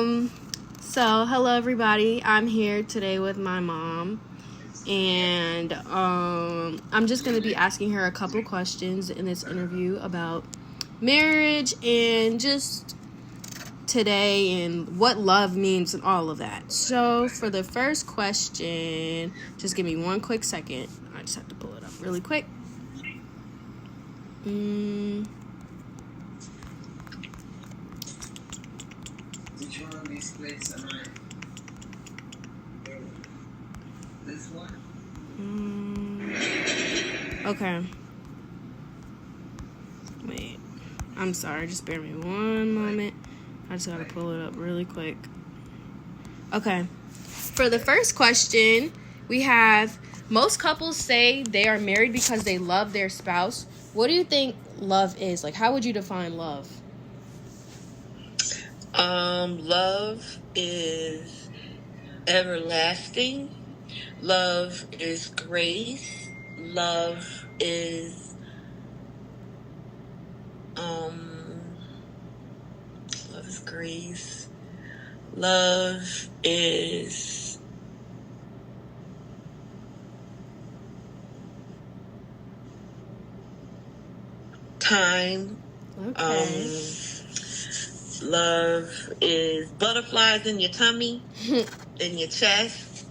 So hello everybody. I'm here today with my mom, and I'm just gonna be asking her a couple questions in this interview about marriage and just today and what love means and all of that. So for the first question, just give me one quick second. I just have to pull it up really quick. Which one of these plates am I? This one? Okay. Wait. I'm sorry. Just bear me one moment. I just gotta pull it up really quick. Okay. For the first question, we have most couples say they are married because they love their spouse. What do you think love is? Like, how would you define love? Love is everlasting. Love is grace. Love is grace. Love is time. Okay. Love is butterflies in your tummy, in your chest.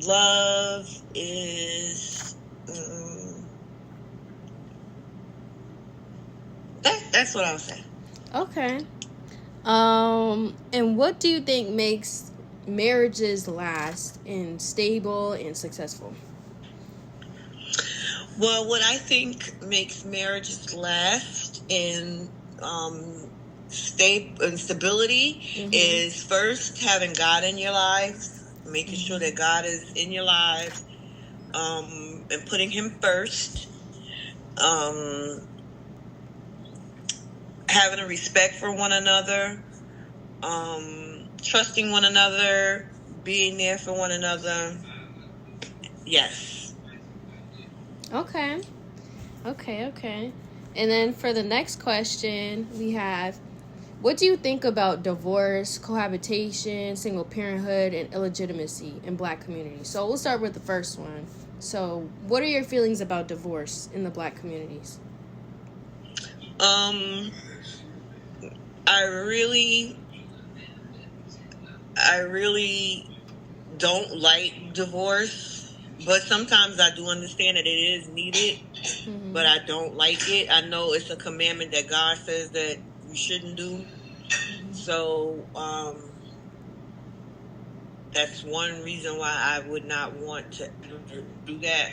Love is that's what I'll say. Okay. And what do you think makes marriages last and stable and successful? Well, what I think makes marriages last in stability is first having God in your life, making sure that God is in your lives, and putting Him first. Having a respect for one another, trusting one another, being there for one another. Yes. Okay. And then for the next question, we have, what do you think about divorce, cohabitation, single parenthood, and illegitimacy in Black communities? So we'll start with the first one. So what are your feelings about divorce in the Black communities? I really don't like divorce, but sometimes I do understand that it is needed, but I don't like it. I know it's a commandment that God says that you shouldn't do. So that's one reason why I would not want to do that.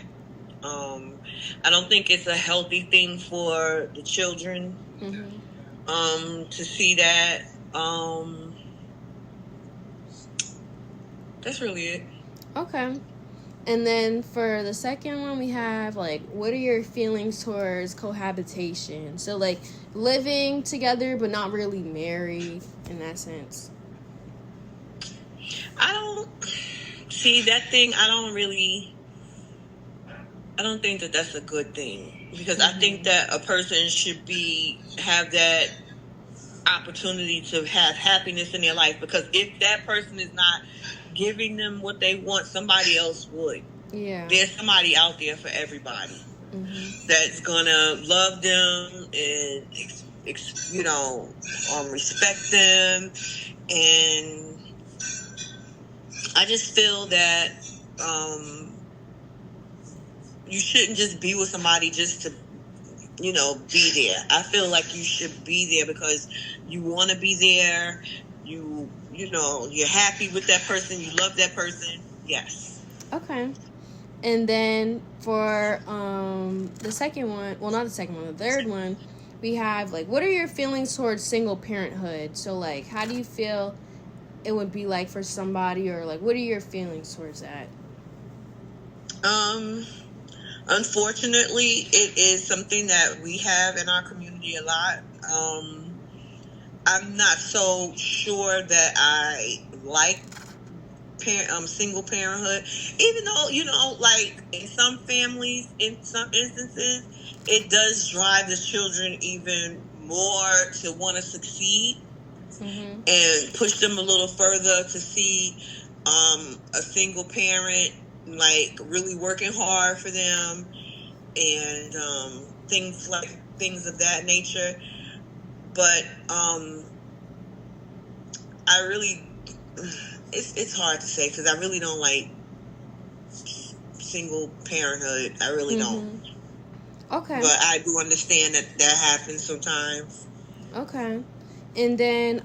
I don't think it's a healthy thing for the children to see that. That's really it. Okay. And then for the second one, we have, like, what are your feelings towards cohabitation? So, like, living together but not really married in that sense. I don't see that thing. I don't think that that's a good thing, because I think that a person should have that opportunity to have happiness in their life, because if that person is not giving them what they want, somebody else would. Yeah. There's somebody out there for everybody that's gonna love them and respect them. And I just feel that you shouldn't just be with somebody just to be there. I feel like you should be there because you want to be there. You're happy with that person. You love that person. Yes. Okay. And then for the second one, well, not the second one, the third one, we have, like, what are your feelings towards single parenthood? So, like, how do you feel it would be like for somebody, or, like, what are your feelings towards that? Unfortunately, it is something that we have in our community a lot. I'm not so sure that I like single parenthood, even though, like, in some families, in some instances, it does drive the children even more to want to succeed. and push them a little further to see a single parent like really working hard for them, and things of that nature. But I really, it's hard to say because I really don't like single parenthood. I really don't. Okay. But I do understand that happens sometimes. Okay. And then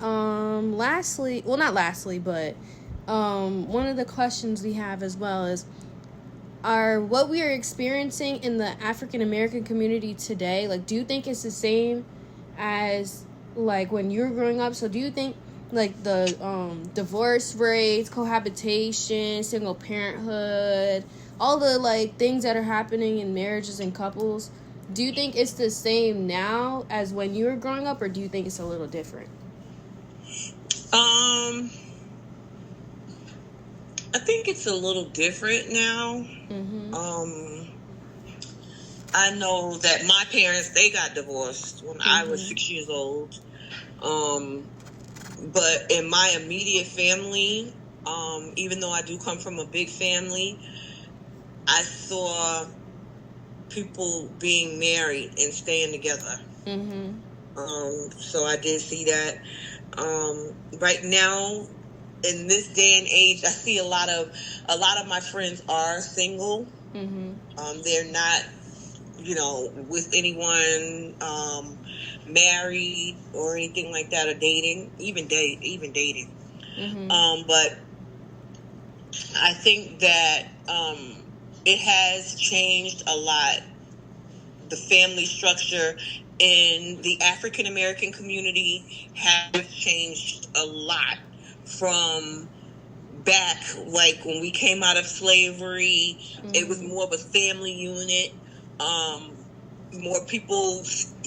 lastly, well, not lastly, but one of the questions we have as well is, are what we are experiencing in the African American community today, like, do you think it's the same as like when you were growing up? So do you think like the divorce rates, cohabitation, single parenthood, all the like things that are happening in marriages and couples, do you think it's the same now as when you were growing up, or do you think it's a little different? I think it's a little different now. I know that my parents, they got divorced when I was 6 years old. But in my immediate family, even though I do come from a big family, I saw people being married and staying together. So I did see that. Right now, in this day and age, I see a lot of my friends are single. They're not, with anyone married or anything like that, or dating, even dating. But I think that it has changed a lot. The family structure in the African American community has changed a lot from back, like when we came out of slavery. It was more of a family unit. More people,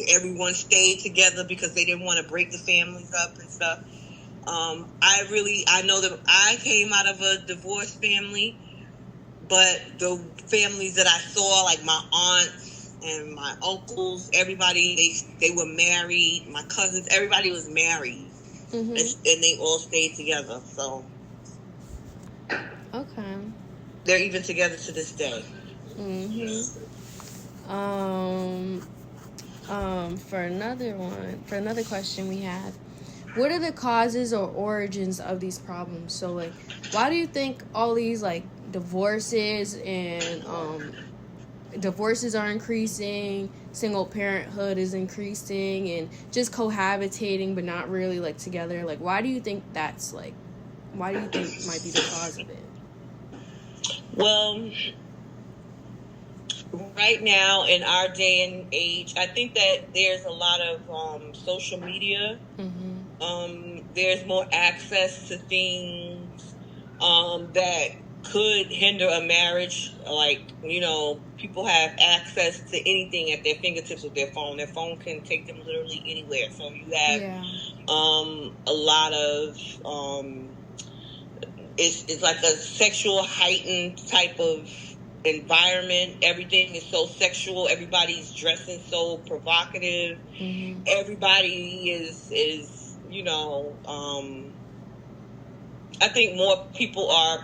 everyone stayed together because they didn't want to break the families up and stuff. I know that I came out of a divorced family, but the families that I saw, like my aunts and my uncles, everybody, they were married. My cousins, everybody was married. And they all stayed together. So okay, they're even together to this day. For another question we have, what are the causes or origins of these problems? So like, why do you think all these like divorces and divorces are increasing, single parenthood is increasing, and just cohabitating but not really like together? Like, why do you think might be the cause of it? Well, right now in our day and age, I think that there's a lot of social media. There's more access to things that could hinder a marriage. Like, people have access to anything at their fingertips with their phone. Their phone can take them literally anywhere. So you have a lot of it's like a sexual heightened type of environment. Everything is so sexual. Everybody's dressing so provocative. Everybody is I think more people are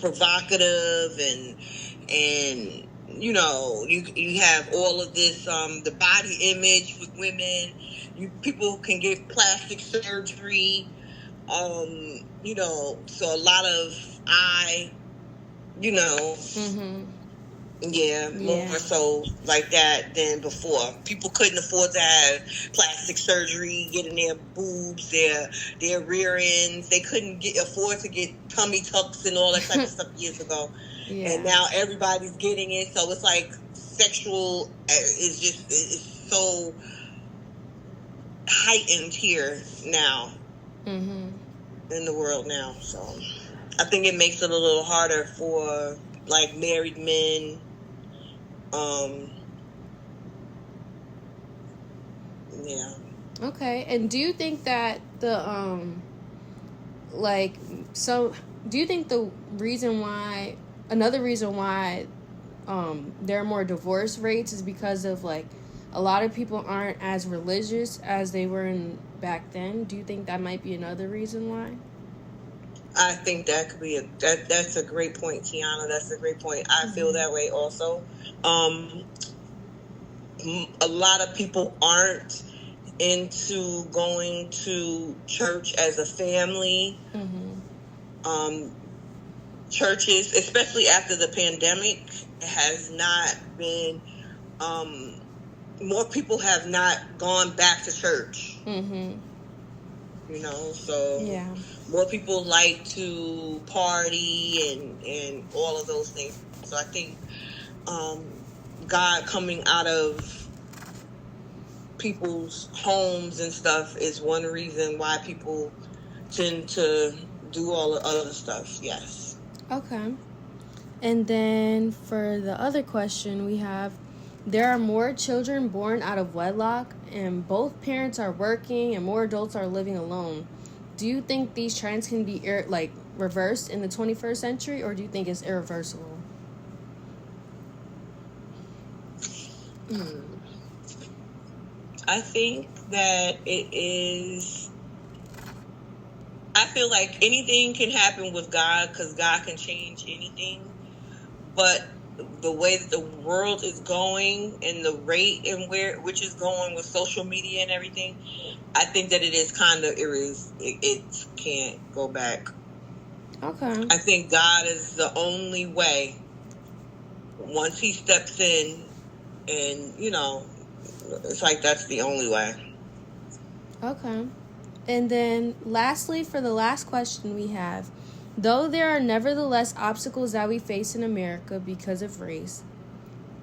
provocative, and you have all of this the body image with women. People can get plastic surgery, so a lot of more so like that than before. People couldn't afford to have plastic surgery, getting their boobs, their rear ends. They couldn't afford to get tummy tucks and all that type of stuff years ago. And now everybody's getting it. So it's like sexual is so heightened here now in the world now. So I think it makes it a little harder for like married men. Okay, and do you think that do you think another reason why there are more divorce rates is because of like a lot of people aren't as religious as they were in back then. Do you think that might be another reason why? I think that could be that's a great point, Tiana. That's a great point. I feel that way also. A lot of people aren't into going to church as a family. Churches, especially after the pandemic, has not been. More people have not gone back to church. You know, so Yeah. more people like to party and all of those things. So I think God coming out of people's homes and stuff is one reason why people tend to do all the other stuff. Yes. Okay. And then for the other question we have, there are more children born out of wedlock and both parents are working and more adults are living alone. Do you think these trends can be reversed in the 21st century, or do you think it's irreversible? I think that it is. I feel like anything can happen with God because God can change anything. But the way that the world is going and the rate and which is going with social media and everything, I think that it is kind of it can't go back. Okay. I think God is the only way. Once He steps in, and it's like that's the only way. Okay. And then lastly, for the last question we have, though there are nevertheless obstacles that we face in America because of race,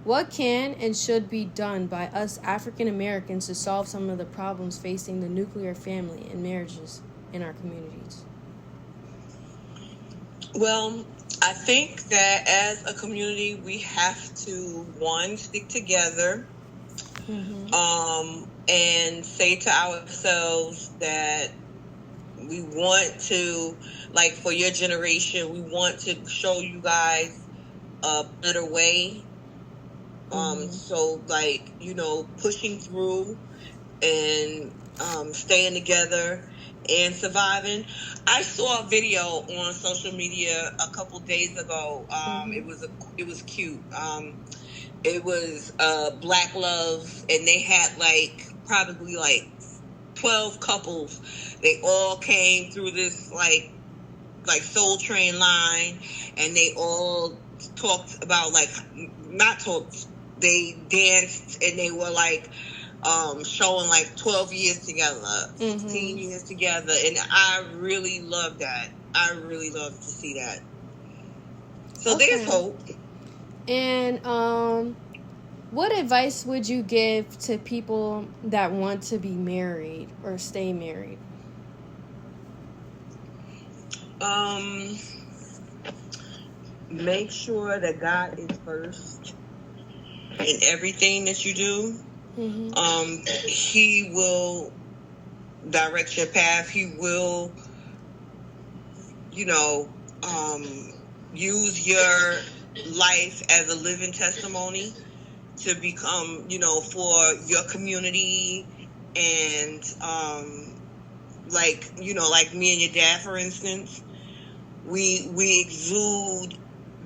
what can and should be done by us African Americans to solve some of the problems facing the nuclear family and marriages in our communities? Well, I think that as a community, we have to, one, stick together, and say to ourselves that we want to, like for your generation, we want to show you guys a better way. So pushing through and staying together and surviving. I saw a video on social media a couple days ago. It was cute. It was Black Love, and they had probably 12 couples. They all came through this like Soul Train line, and they all talked about they danced, and they were showing 12 years together, 15 years together, and I really love that. I really love to see that. So there's hope. And what advice would you give to people that want to be married or stay married? Make sure that God is first in everything that you do. He will direct your path. He will, use your life as a living testimony to become, for your community. And like me and your dad, for instance, we exude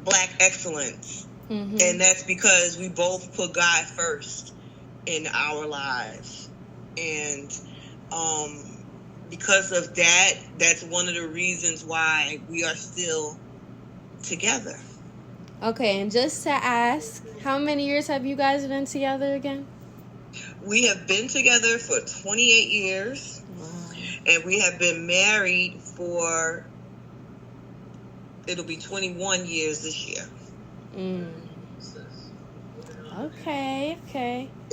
Black excellence. And that's because we both put God first in our lives. And because of that, that's one of the reasons why we are still together. Okay, and just to ask, how many years have you guys been together again? We have been together for 28 years. Wow. And we have been married for, it'll be 21 years this year. Okay.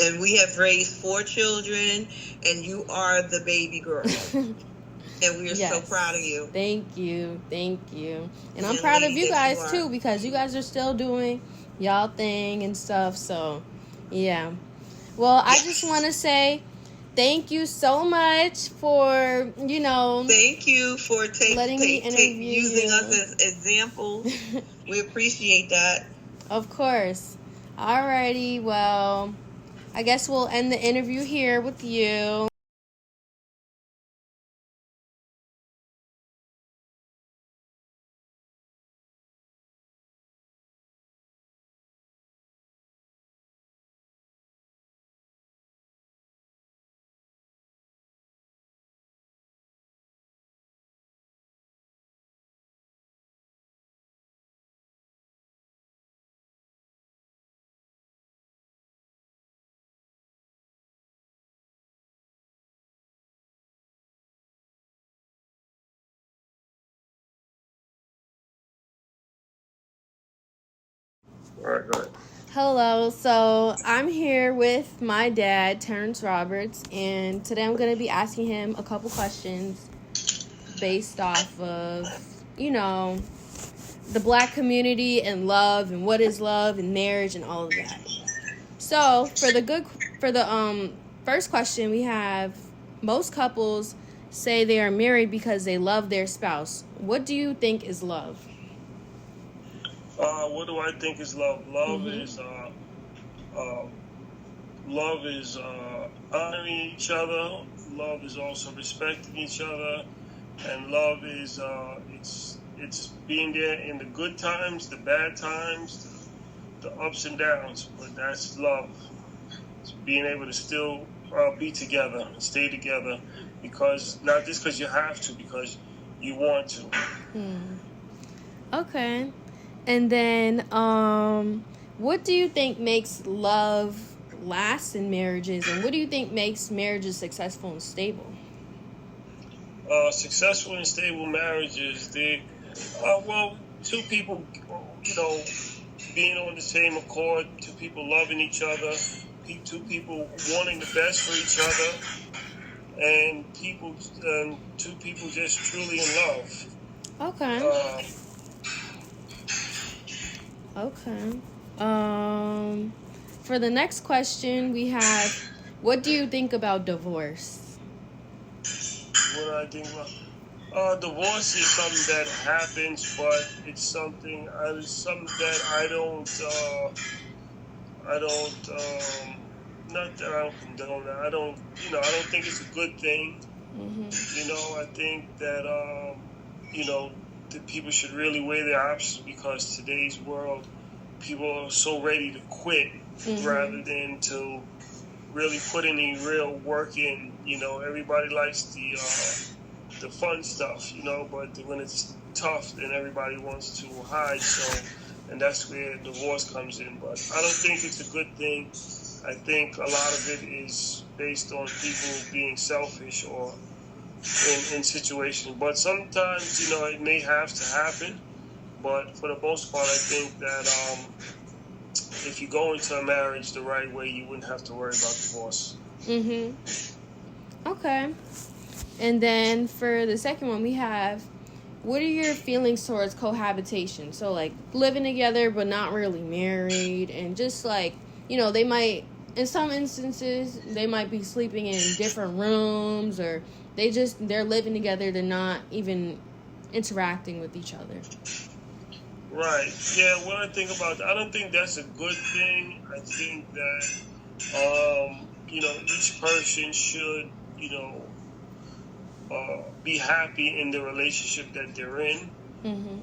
And we have raised 4 children, and you are the baby girl. And we are so proud of you. Thank you. And I'm proud of you guys too, because you guys are still doing y'all thing and stuff. So, yeah. Well, I just want to say thank you so much for, Thank you for letting me interview using us as examples. We appreciate that. Of course. Alrighty, well, I guess we'll end the interview here with you. All right, go ahead. Hello, so I'm here with my dad, Terrence Roberts, and today I'm going to be asking him a couple questions based off of, the black community and love and what is love and marriage and all of that. So for the first question we have, most couples say they are married because they love their spouse. What do you think is love? What do I think is love? Love is honoring each other. Love is also respecting each other, and love is it's being there in the good times, the bad times, the ups and downs. But that's love. It's being able to still be together, stay together, because not just because you have to, because you want to. Okay. And then, what do you think makes love last in marriages, and what do you think makes marriages successful and stable? Successful and stable marriages, two people, being on the same accord, two people loving each other, two people wanting the best for each other, and two people just truly in love. Okay. Okay. For the next question, we have, what do you think about divorce? What do I think about? Divorce is something that happens, but it's something that I don't not that I don't condone it. I don't think it's a good thing. I think that that people should really weigh their options, because today's world, people are so ready to quit rather than to really put any real work in. Everybody likes the fun stuff, but when it's tough, then everybody wants to hide. And that's where divorce comes in. But I don't think it's a good thing. I think a lot of it is based on people being selfish or in situations. But sometimes, it may have to happen. But for the most part, I think that if you go into a marriage the right way, you wouldn't have to worry about divorce. Okay. And then for the second one, we have, what are your feelings towards cohabitation? So, like, living together but not really married, and just like, they might, in some instances, they might be sleeping in different rooms, or they're living together, they're not even interacting with each other. Right. Yeah, what I think about that, I don't think that's a good thing. I think that, each person should, be happy in the relationship that they're in, and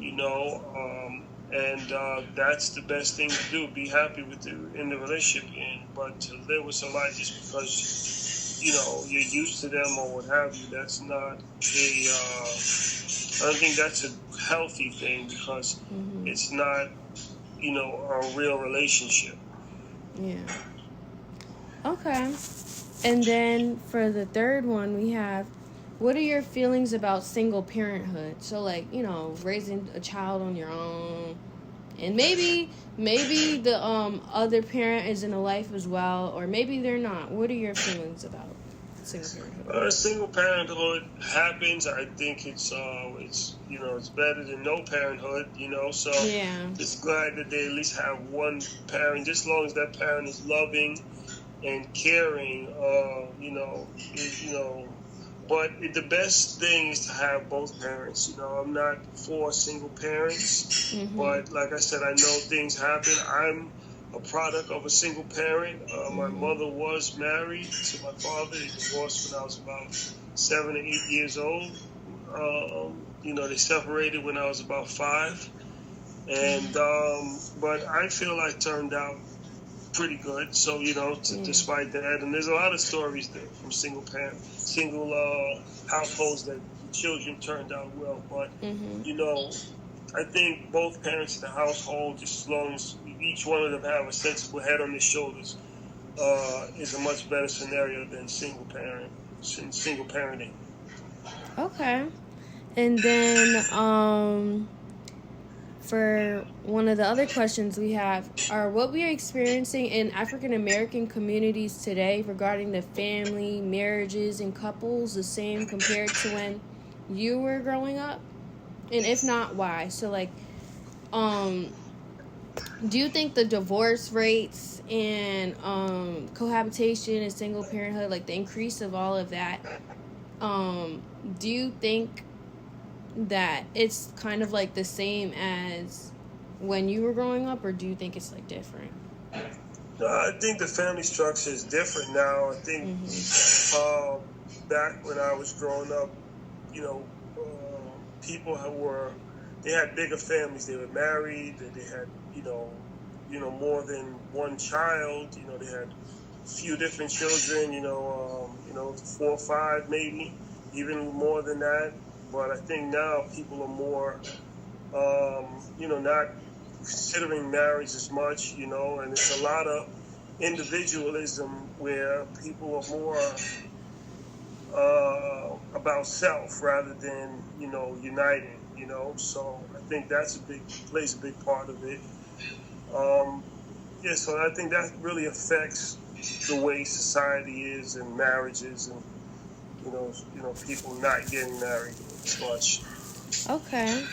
that's the best thing to do, be happy in the relationship. But to live with somebody just because, you're used to them or what have you, that's not I don't think that's a healthy thing, because it's not, a real relationship. Yeah. Okay. And then for the third one, we have, what are your feelings about single parenthood? So, like, raising a child on your own, and maybe the other parent is in a life as well, or maybe they're not. What are your feelings about single parenthood? Single parenthood happens. I think it's better than no parenthood. So just glad that they at least have one parent, just as long as that parent is loving and caring. But the best thing is to have both parents. I'm not for single parents, but like I said, I know things happen. I'm a product of a single parent. My mother was married to my father. They divorced when I was about 7 or 8 years old. They separated when I was about 5. And but I feel I turned out pretty good. So despite that, and there's a lot of stories from single households that the children turned out well. But I think both parents in the household, just as long as each one of them have a sensible head on their shoulders, is a much better scenario than single parenting. Okay. And then for one of the other questions we have are what we are experiencing in African American communities today regarding the family, marriages, and couples the same compared to when you were growing up? And if not, why? So, like, do you think the divorce rates and cohabitation and single parenthood, like the increase of all of that, do you think that it's kind of like the same as when you were growing up, or do you think it's like different? I think the family structure is different now. I think back when I was growing up, people they had bigger families. They were married. They had more than one child. They had a few different children. 4 or 5 maybe, even more than that. But I think now people are more, not considering marriage as much, and it's a lot of individualism where people are more about self rather than, uniting, So I think plays a big part of it. So I think that really affects the way society is and marriages and, people not getting married as much. Okay.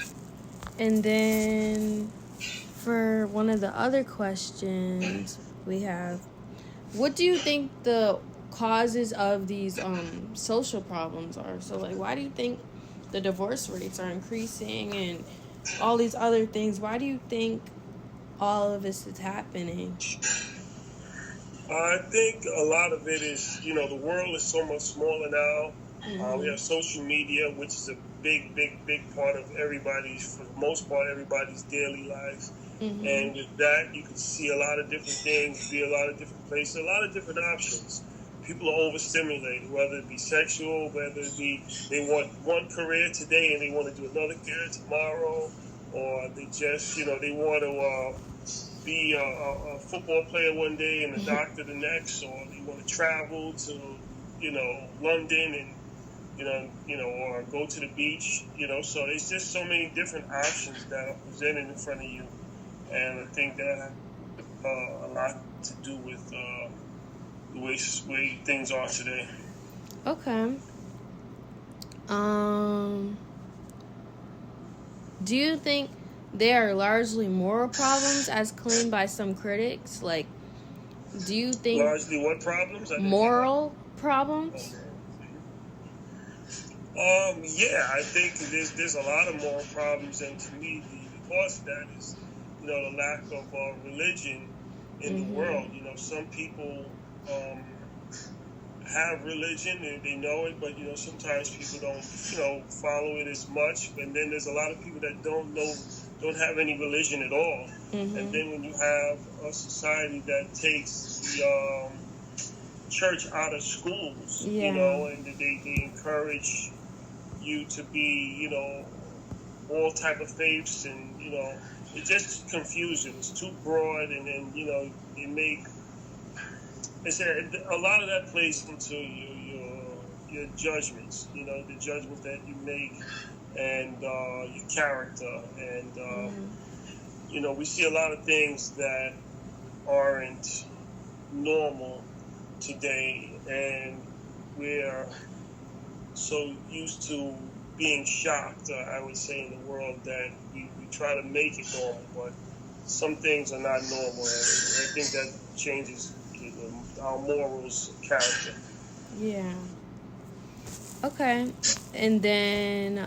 And then for one of the other questions we have, what do you think the causes of these social problems are? So, like, why do you think the divorce rates are increasing and all these other things? Why do you think all of this is happening? I think a lot of it is, the world is so much smaller now. We have social media, which is a big, big, big part of for the most part, everybody's daily life. And with that, you can see a lot of different things, be a lot of different places, a lot of different options. People are overstimulated, whether it be sexual, whether it be they want one career today and they want to do another career tomorrow, or they just, they want to be a football player one day and a doctor the next, or they want to travel to, London and, or go to the beach, so it's just so many different options that are presented in front of you. And I think that has a lot to do with the way things are today. Okay. Do you think there are largely moral problems as claimed by some critics? Like, do you think... Largely what problems? Moral problems? Yeah, I think there's a lot of moral problems, and to me, the cause of that is, the lack of religion in the world. Some people have religion and they know it, but sometimes people don't follow it as much. And then there's a lot of people that don't have any religion at all. And then when you have a society that takes the church out of schools, and they encourage you to be, all type of faiths, and it's just confusion. It's too broad, and then they make. I said a lot of that plays into your judgments. The judgments that you make, and your character, and we see a lot of things that aren't normal today, and we're so used to being shocked, I would say, in the world that we try to make it normal, but some things are not normal, and I think that changes our morals and character. Yeah. Okay. And then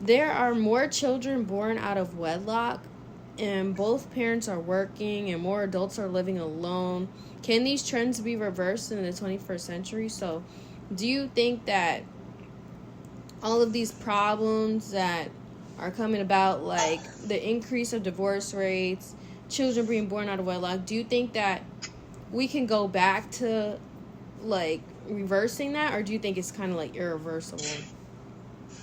there are more children born out of wedlock and both parents are working and more adults are living alone, can these trends be reversed in the 21st century? So, do you think that all of these problems that are coming about, like the increase of divorce rates, children being born out of wedlock, do you think that we can go back to like reversing that, or do you think it's kind of like irreversible?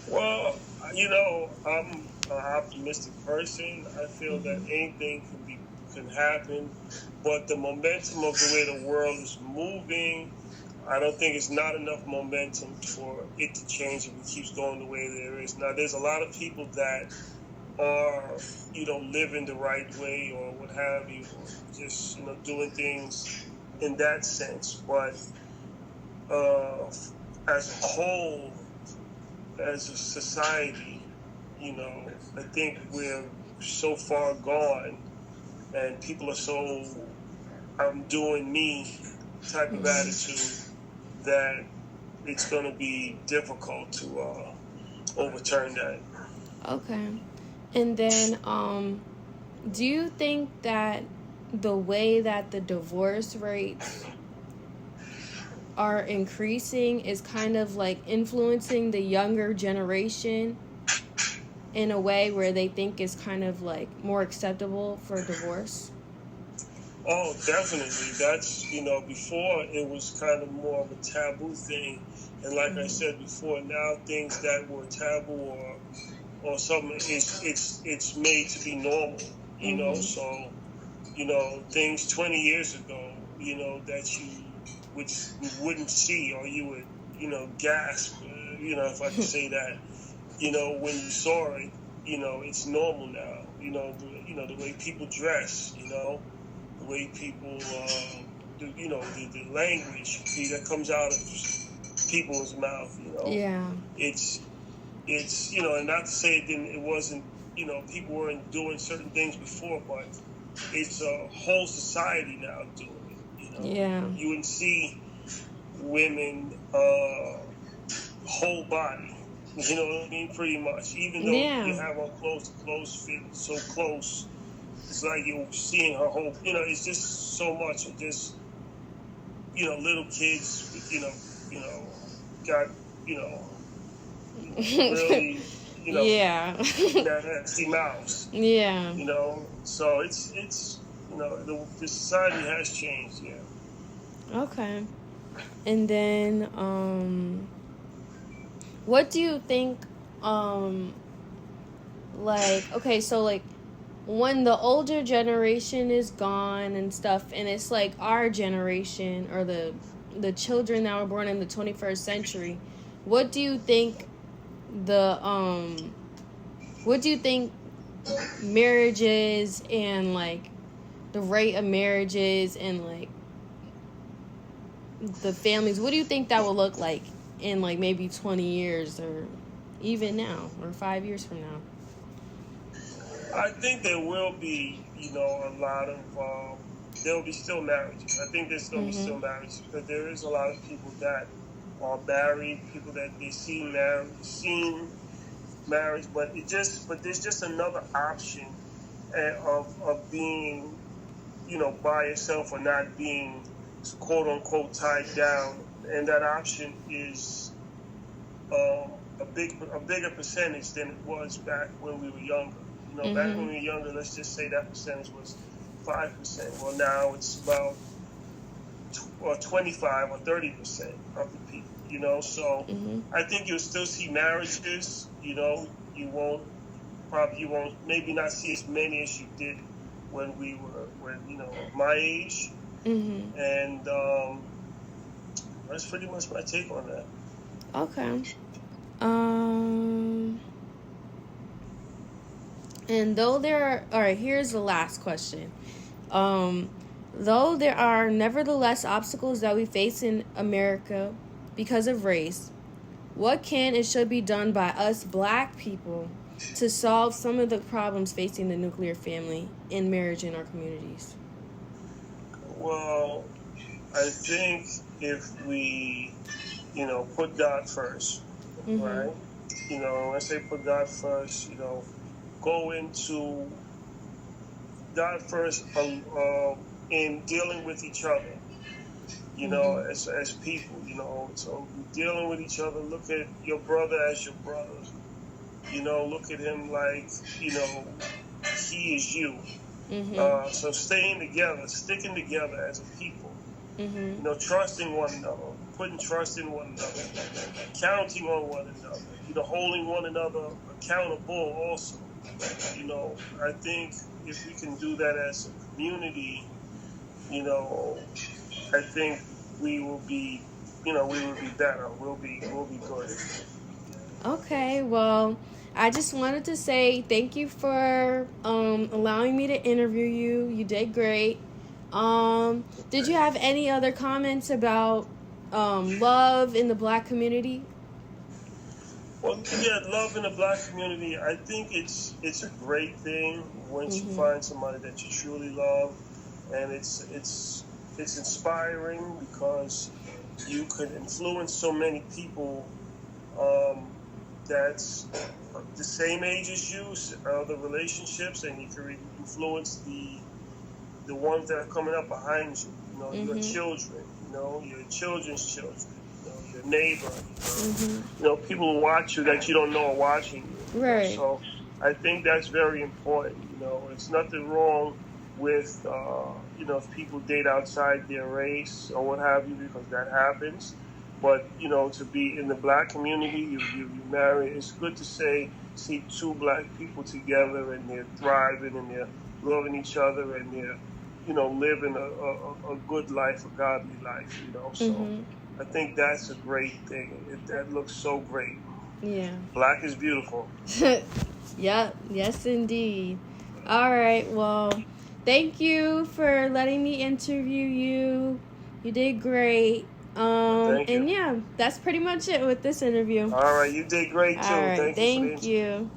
Well, I'm an optimistic person. I feel that anything can happen, but the momentum of the way the world is moving, I don't think it's not enough momentum for it to change if it keeps going the way there is. Now, there's a lot of people that are, living the right way or what have you, or just, doing things in that sense. But as a whole, as a society, I think we're so far gone, and people are so I'm doing me type of attitude that it's going to be difficult to overturn that. Okay. And then do you think that the way that the divorce rates are increasing is kind of like influencing the younger generation in a way where they think it's kind of like more acceptable for divorce? Oh, definitely. That's, before it was kind of more of a taboo thing. And like I said before, now things that were taboo or something, it's made to be normal, So, things 20 years ago, that you wouldn't see, or you would, gasp, if I could say that, when you saw it, it's normal now, the way people dress, the way people, the language that comes out of people's mouth, Yeah. It's, and not to say it wasn't, people weren't doing certain things before, but it's a whole society now doing it, Yeah. You wouldn't see women whole body, you know what I mean, pretty much. Even though you have on clothes fit so close, it's like you're seeing her whole, it's just so much of this, little kids, got, really, yeah. nasty mouths. Yeah. So it's the society has changed, yeah. Okay. And then what do you think when the older generation is gone and stuff, and it's like our generation or the children that were born in the 21st century, what do you think marriages and like the rate of marriages and like the families, what do you think that will look like in like maybe 20 years or even now or 5 years from now? I think there will be, a lot of, there will be still marriages. I think there's going to be still marriages because there is a lot of people that are married, people that they seen marriage, but there's just another option of being, by yourself or not being quote unquote tied down, and that option is a bigger percentage than it was back when we were younger. Back when we were younger, let's just say that percentage was 5%. Well, now it's about 25 or 30% of the people. So I think you'll still see marriages. You won't maybe not see as many as you did when my age. And that's pretty much my take on that. Okay. And though here's the last question. Though there are nevertheless obstacles that we face in America because of race, what can and should be done by us Black people to solve some of the problems facing the nuclear family in marriage in our communities? Well, I think if we, put God first, right? When I say put God first, go into God first in dealing with each other. Mhm. As people, so dealing with each other. Look at your brother as your brother. Look at him like he is you. Mhm. So staying together, sticking together as a people. Mhm. Trusting one another, putting trust in one another, counting on one another. Holding one another accountable. Also, I think if we can do that as a community, I think we will be, we will be better. We'll be good. Okay, well, I just wanted to say thank you for allowing me to interview you. You did great. Did you have any other comments about love in the Black community? Well, yeah, love in the Black community. I think it's a great thing once you Mhm. find somebody that you truly love, and it's inspiring because you could influence so many people that's the same age as you, the relationships, and you can influence the ones that are coming up behind you. Your Mhm. children. Your children's children. Your neighbor. Mhm. People who watch you that you don't know are watching you. Right. So I think that's very important. It's nothing wrong with if people date outside their race or what have you, because that happens. But to be in the Black community, you marry. It's good to see two Black people together and they're thriving and they're loving each other and they're living a good life, a godly life. So Mhm. I think that's a great thing. That looks so great. Yeah. Black is beautiful. Yep. Yes, indeed. All right. Well, thank you for letting me interview you. You did great. Thank you. And yeah, that's pretty much it with this interview. All right, you did great All too. right. Thank you for the Thank interview. you.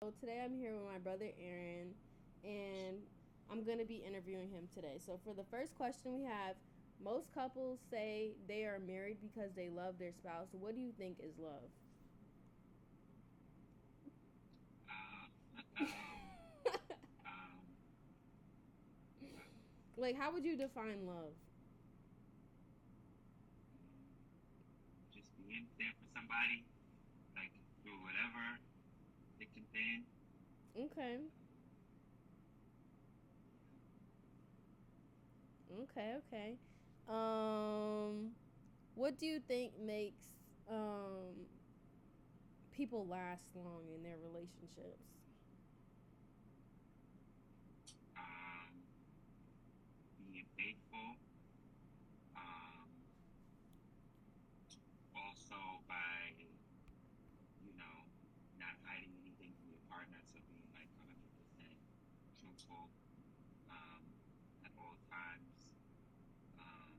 So today I'm here with my brother Aaron, and I'm gonna be interviewing him today. So for the first question we have, most couples say they are married because they love their spouse. What do you think is love? Like, how would you define love? just being there for somebody, like through whatever thick and thin. Okay, okay. Um, what do you think makes um people last long in their relationships? Um, Being faithful. Um, Also by you know not hiding anything from your partner, so being like 100% truthful um, at all times. Um,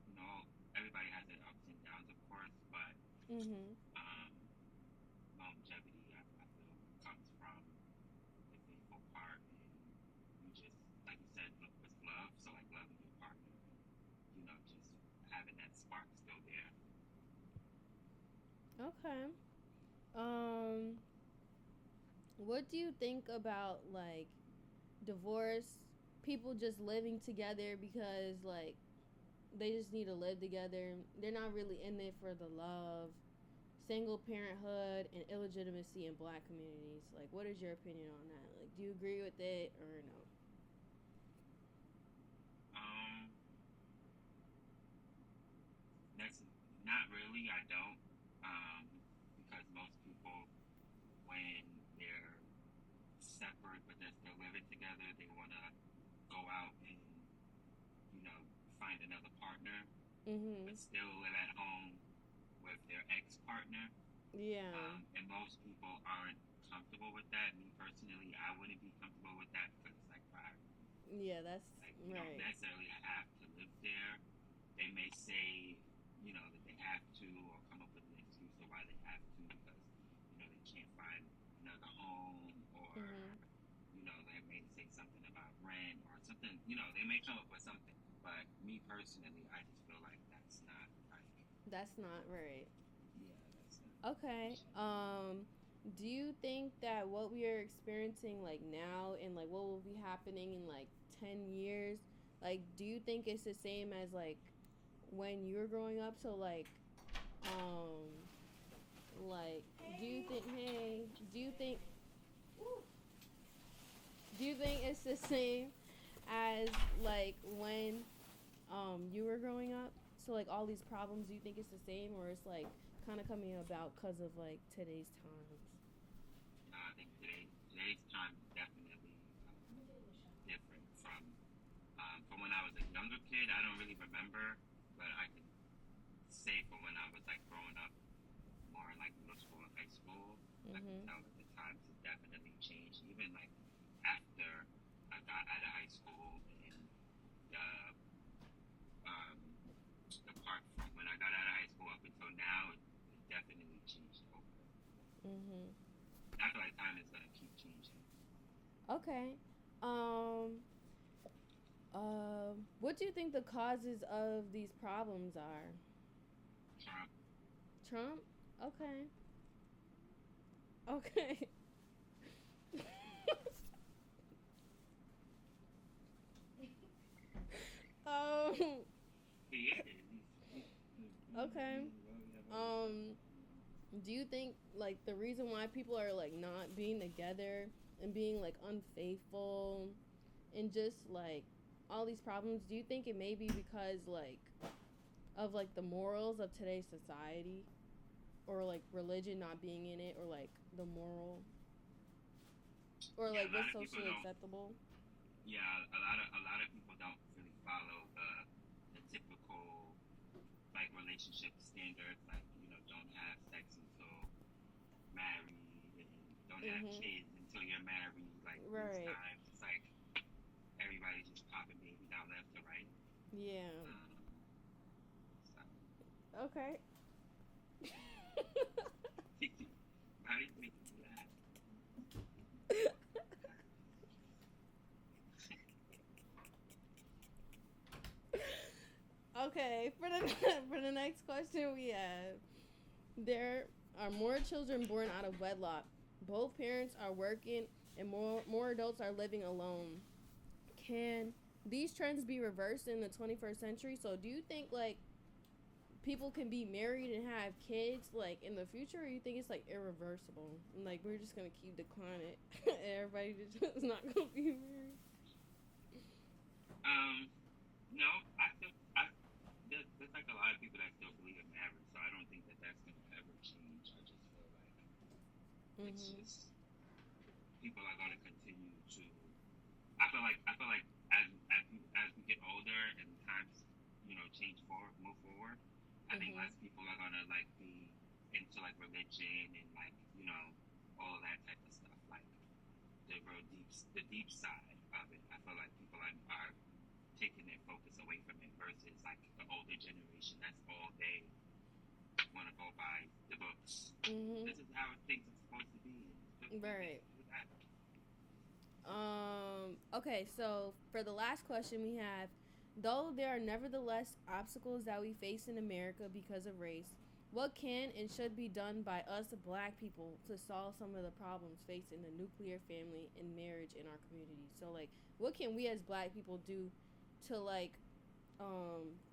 you know, everybody has their ups and downs, of course, but Mm-hmm. um, longevity, I feel, comes from the faithful part, and you just, like you said, look with love. So like loving your partner, and just having that spark still there. Okay. Um, what do you think about like divorce? People just living together because like they just need to live together. They're not really in it for the love. Single parenthood and illegitimacy in Black communities. Like, what is your opinion on that? Like, do you agree with it or no? Um, Not really. I don't. Because most people, when they're separate but they're still living together, they want to go out and, you know, find another partner, but still live at home with their ex-partner. Yeah. And most people aren't comfortable with that. Me personally, I wouldn't be comfortable with that because it's like priority. Yeah, that's Like, you don't right. necessarily have to live there. They may say, you know, that they have to, or come up with an excuse of why they have to because, you know, they can't find another home, or, you know, they may say something about rent or something. You know, they may come up with something. But me personally, I just feel like that's not right. That's not right. Yeah, that's not. Okay. Do you think that what we are experiencing like now and like what will be happening in like 10 years, like do you think it's the same as like when you were growing up? So um like do you think it's the same as like when you were growing up? So like all these problems, do you think it's the same or it's like kind of coming about because of like today's times? I think today's time is definitely different from when I was a younger kid. I don't really remember, but I can say from when I was like growing up, more in like middle school and high school, I can tell that the times have definitely changed. Even like after I got out of high school, and the part from when I got out of high school up until now, it definitely changed over. I feel like time is gonna keep changing. Okay. Um what do you think the causes of these problems are? Trump. Trump? Okay. Okay. um He is. okay. Do you think like the reason why people are like not being together and being like unfaithful and just like all these problems, do you think it may be because like of like the morals of today's society or like religion not being in it or like the moral or Yeah, like a lot what's of people socially don't. acceptable? Yeah, a lot of people don't really follow the typical like relationship standards. Like, you know, don't have sex until married, and don't have kids until you're married. Like these Right. times, it's like everybody's just popping babies out left to right. Yeah. So Okay. how do you make me laugh? Okay, for the for the next question we have, there are more children born out of wedlock. Both parents are working, and more adults are living alone. Can these trends be reversed in the 21st century? So, do you think like people can be married and have kids like in the future, or you think it's like irreversible? And, like we're just gonna keep declining, and everybody just not gonna be married. No, there's like a lot of people that still believe in marriage, so I don't think that that's gonna ever change. I just feel like it's just people are gonna continue to. I feel like as we get older and times, you know, move forward. I think less people are gonna like be into like religion and like, you know, all of that type of stuff, like the deep side of it. I feel like people are taking their focus away from it versus like the older generation. That's all they want to go by, the books. This is how things are supposed to be. Right. Do that. Okay, so for the last question we have, though there are nevertheless obstacles that we face in America because of race, what can and should be done by us black people to solve some of the problems facing the nuclear family and marriage in our community? So like what can we as black people do to like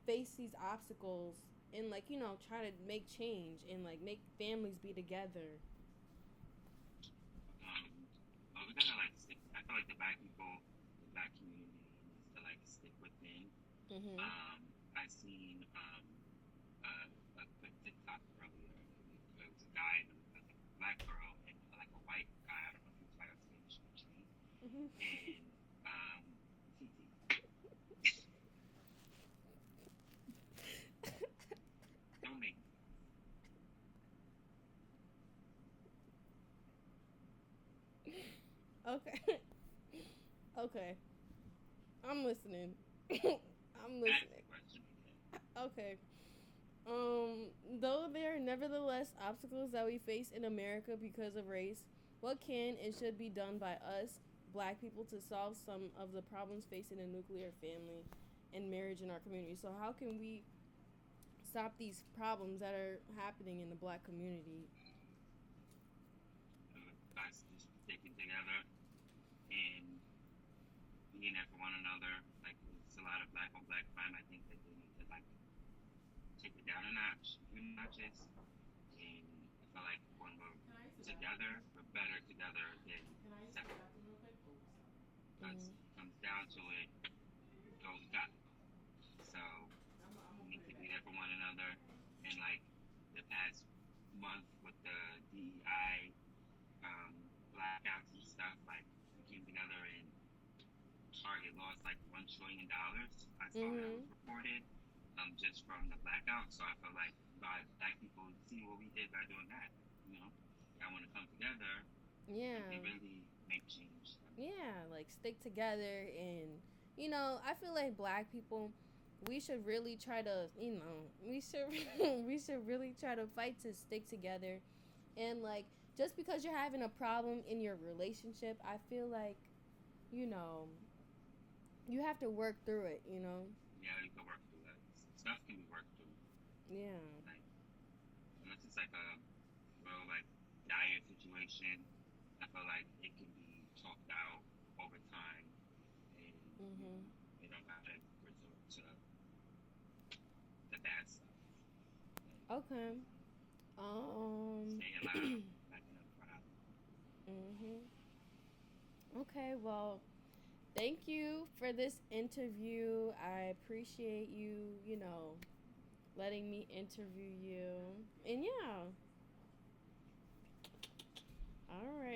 face these obstacles and like, you know, try to make change and like make families be together? Well, we gotta like stick. I feel like the black community needs to like stick within. I seen a and TT. Don't make me. Okay. Okay. I'm listening. I'm Ask the listening. question again. Okay. Though there are nevertheless obstacles that we face in America because of race, what can and should be done by us, black people, to solve some of the problems facing a nuclear family and marriage in our community? So, how can we stop these problems that are happening in the black community? Us just sticking together and being there for one another. Like, it's a lot of black on black crime. I think that they need to, like, take it down a notch, a few notches. And I feel like when we're together, we're better together than separate. Because it comes down to it, girls got to go. So we need to be there for one another. And like the past month with the DEI blackouts and stuff, like we came together and Target lost like $1 trillion. I saw that was reported just from the blackout. So I feel like by black people see what we did by doing that, you know, I want to come together. Yeah. And really make change. Yeah, like stick together. And I feel like black people, we should really try to, we should we should really try to fight to stick together. And like, just because you're having a problem in your relationship, I feel like you have to work through it. Yeah, you can work through that. Stuff can be worked through. Yeah. Like, unless it's like a real like dire situation, I feel like it can be talked out over time, and you don't gotta resort to the bad stuff. Okay. Stay alive, like another problem. Okay, well, thank you for this interview. I appreciate you, letting me interview you. And yeah. All right.